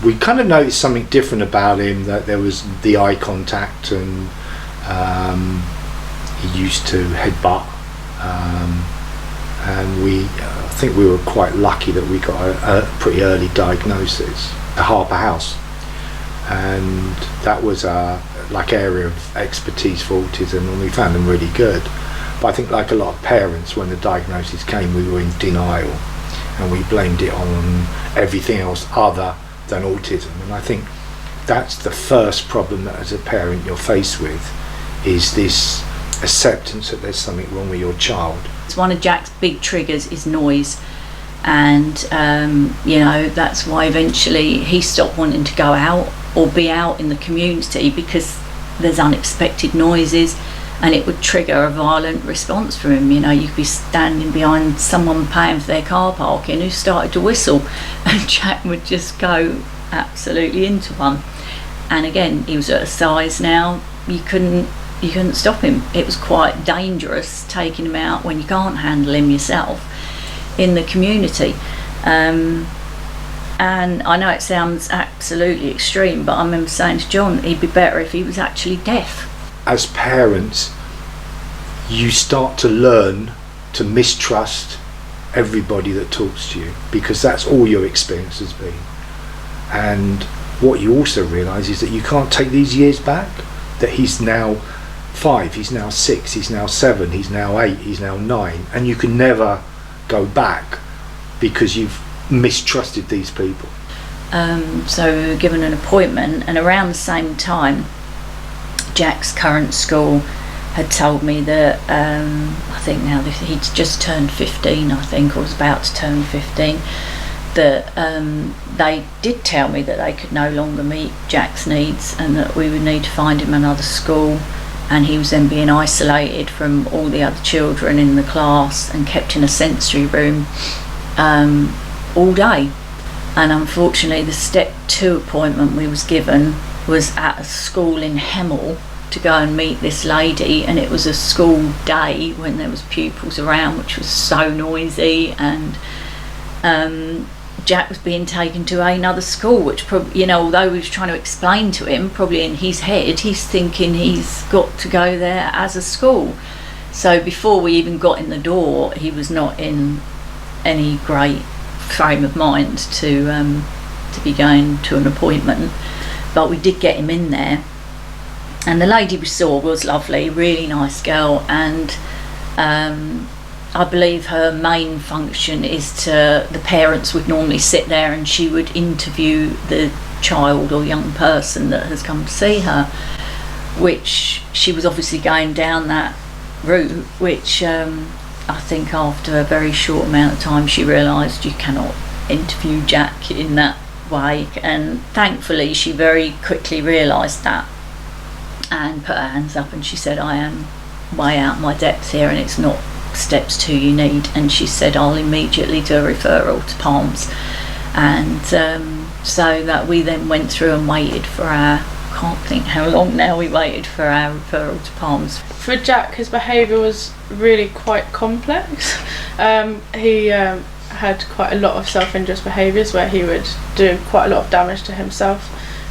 we kind of noticed something different about him, that there was the eye contact, and he used to headbutt, and I think we were quite lucky that we got a pretty early diagnosis at Harper House, and that was a area of expertise for autism, and we found them really good. But I think, like a lot of parents, when the diagnosis came, we were in denial, and we blamed it on everything else other than autism. And I think that's the first problem that as a parent you're faced with, is this acceptance that there's something wrong with your child. It's one of Jack's big triggers is noise, and that's why eventually he stopped wanting to go out or be out in the community, because there's unexpected noises and it would trigger a violent response from him. You could be standing behind someone paying for their car parking who started to whistle, and Jack would just go absolutely into one. And again, he was at a size now you couldn't stop him. It was quite dangerous taking him out when you can't handle him yourself in the community. And I know it sounds absolutely extreme, but I remember saying to John, he'd be better if he was actually deaf. As parents, you start to learn to mistrust everybody that talks to you, because that's all your experience has been. And what you also realise is that you can't take these years back, that he's now 5, he's now 6, he's now 7, he's now 8, he's now 9, and you can never go back because you've mistrusted these people. So we were given an appointment, and around the same time Jack's current school had told me that I think now he'd just turned 15, I think, or was about to turn 15, that they did tell me that they could no longer meet Jack's needs, and that we would need to find him another school, and he was then being isolated from all the other children in the class and kept in a sensory room all day. And unfortunately the step 2 appointment we was given was at a school in Hemel to go and meet this lady, and it was a school day when there was pupils around, which was so noisy, and Jack was being taken to another school, which probably, although we was trying to explain to him, probably in his head he's thinking he's got to go there as a school. So before we even got in the door, he was not in any great frame of mind to be going to an appointment, but we did get him in there, and the lady we saw was lovely, really nice girl, and I believe her main function is the parents would normally sit there and she would interview the child or young person that has come to see her, which she was obviously going down that route, which I think after a very short amount of time she realised you cannot interview Jack in that way, and thankfully she very quickly realised that and put her hands up, and she said, I am way out my depth here, and it's not steps 2 you need. And she said, I'll immediately do a referral to PALMS. And so that we then went through and waited for can't think how long now we waited for our referral to PALMS. For Jack, his behaviour was really quite complex. He had quite a lot of self-injurious behaviours where he would do quite a lot of damage to himself,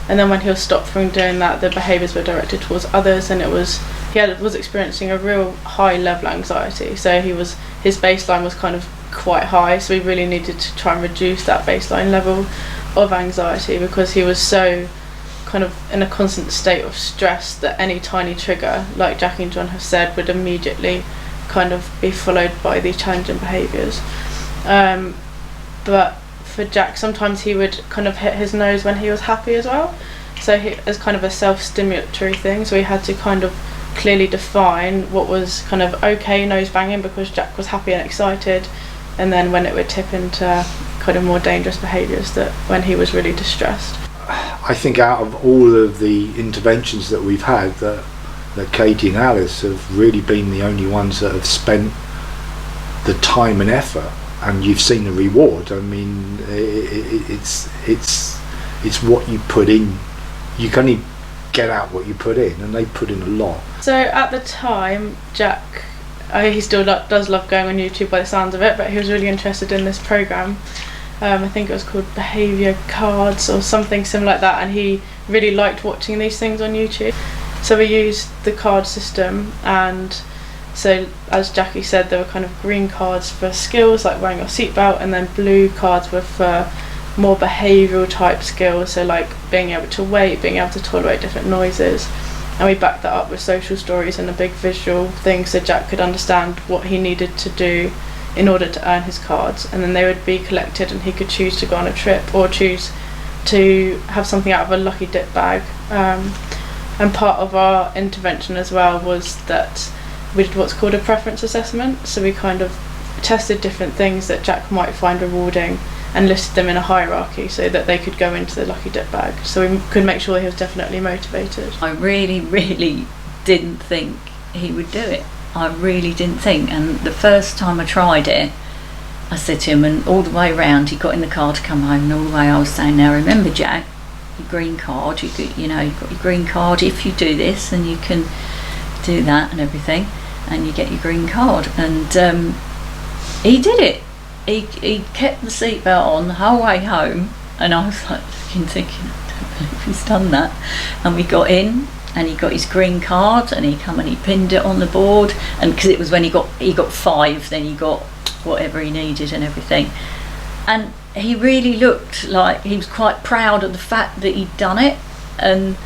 and then when he'll stop from doing that, the behaviours were directed towards others, and he was experiencing a real high level anxiety. So his baseline was kind of quite high, so we really needed to try and reduce that baseline level of anxiety, because he was so kind of in a constant state of stress that any tiny trigger, like Jack and John have said, would immediately kind of be followed by these challenging behaviours. But for Jack, sometimes he would kind of hit his nose when he was happy as well, so as kind of a self-stimulatory thing, so we had to kind of clearly define what was kind of okay nose banging because Jack was happy and excited, and then when it would tip into kind of more dangerous behaviours, that when he was really distressed. I think out of all of the interventions that we've had, that Katie and Alice have really been the only ones that have spent the time and effort, and you've seen the reward. I mean, it's what you put in. You can only get out what you put in, and they put in a lot. So at the time, Jack, he still does love going on YouTube by the sounds of it, but he was really interested in this programme. I think it was called Behaviour Cards or something similar like that, and he really liked watching these things on YouTube. So we used the card system, and so as Jackie said, there were kind of green cards for skills like wearing your seatbelt, and then blue cards were for more behavioural type skills, so like being able to wait, being able to tolerate different noises. And we backed that up with social stories and a big visual thing so Jack could understand what he needed to do in order to earn his cards, and then they would be collected and he could choose to go on a trip or choose to have something out of a lucky dip bag. And part of our intervention as well was that we did what's called a preference assessment, so we kind of tested different things that Jack might find rewarding and listed them in a hierarchy so that they could go into the lucky dip bag, so we could make sure he was definitely motivated. I really didn't think he would do it. I really didn't think, and the first time I tried it, I said to him, and all the way round he got in the car to come home, and all the way I was saying, now remember Jack, your green card, you've got your green card, if you do this then you can do that and everything, and you get your green card. And he did it. He kept the seatbelt on the whole way home, and I was like thinking, I don't believe he's done that. And we got in, and he got his green card, and he come and he pinned it on the board, and because it was when he got 5, then he got whatever he needed and everything. And he really looked like he was quite proud of the fact that he'd done it, and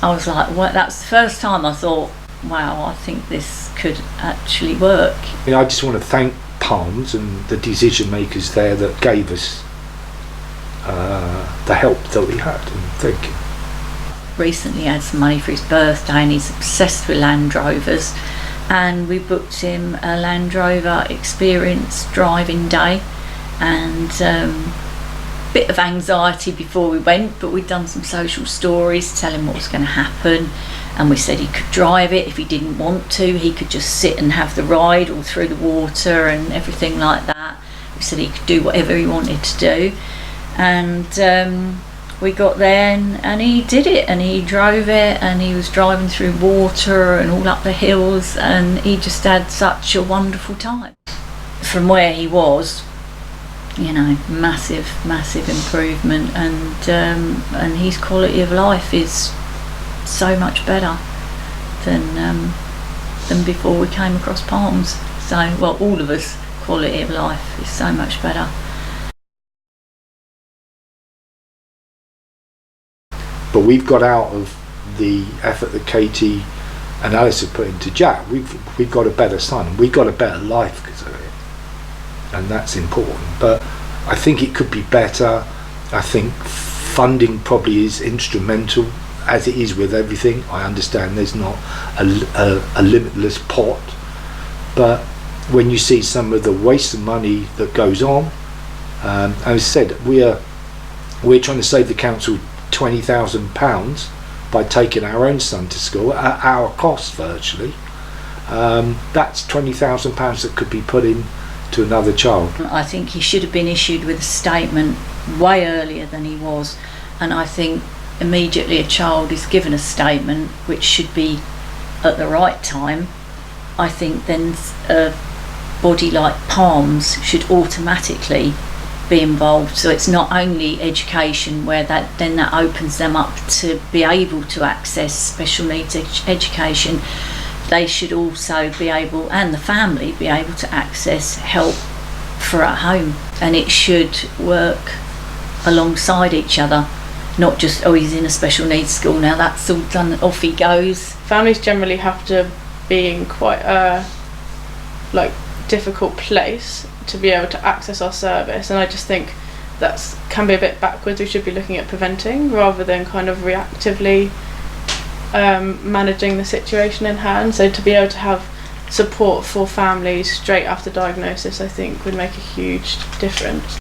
I was like, well, that's the first time I thought, wow, I think this could actually work. I just want to thank PALMS and the decision makers there that gave us the help that we had, and thank you. Recently had some money for his birthday, and he's obsessed with Land Rovers, and we booked him a Land Rover experience driving day, and bit of anxiety before we went, but we'd done some social stories, tell him what was going to happen, and we said he could drive it. If he didn't want to, he could just sit and have the ride all through the water and everything like that. We said he could do whatever he wanted to do, and we got there and he did it, and he drove it, and he was driving through water and all up the hills, and he just had such a wonderful time. From where he was, massive improvement, and his quality of life is so much better than before we came across PALMS. So, well, all of us, quality of life is so much better. But we've got out of the effort that Katie and Alice have put into Jack. We've got a better son. We've got a better life because of it, and that's important. But I think it could be better. I think funding probably is instrumental, as it is with everything. I understand there's not a limitless pot, but when you see some of the waste of money that goes on, as I said, we're trying to save the council £20,000 by taking our own son to school at our cost virtually. That's £20,000 that could be put in to another child. I think he should have been issued with a statement way earlier than he was, and I think immediately a child is given a statement, which should be at the right time, I think then a body like PALMS should automatically be involved. So it's not only education, where that opens them up to be able to access special needs education. They should also be able, and the family, be able to access help for at home, and it should work alongside each other, not just, oh, he's in a special needs school now, that's all done, off he goes. Families generally have to be in quite a difficult place to be able to access our service, and I just think that can be a bit backwards. We should be looking at preventing rather than kind of reactively managing the situation in hand. So to be able to have support for families straight after diagnosis, I think would make a huge difference.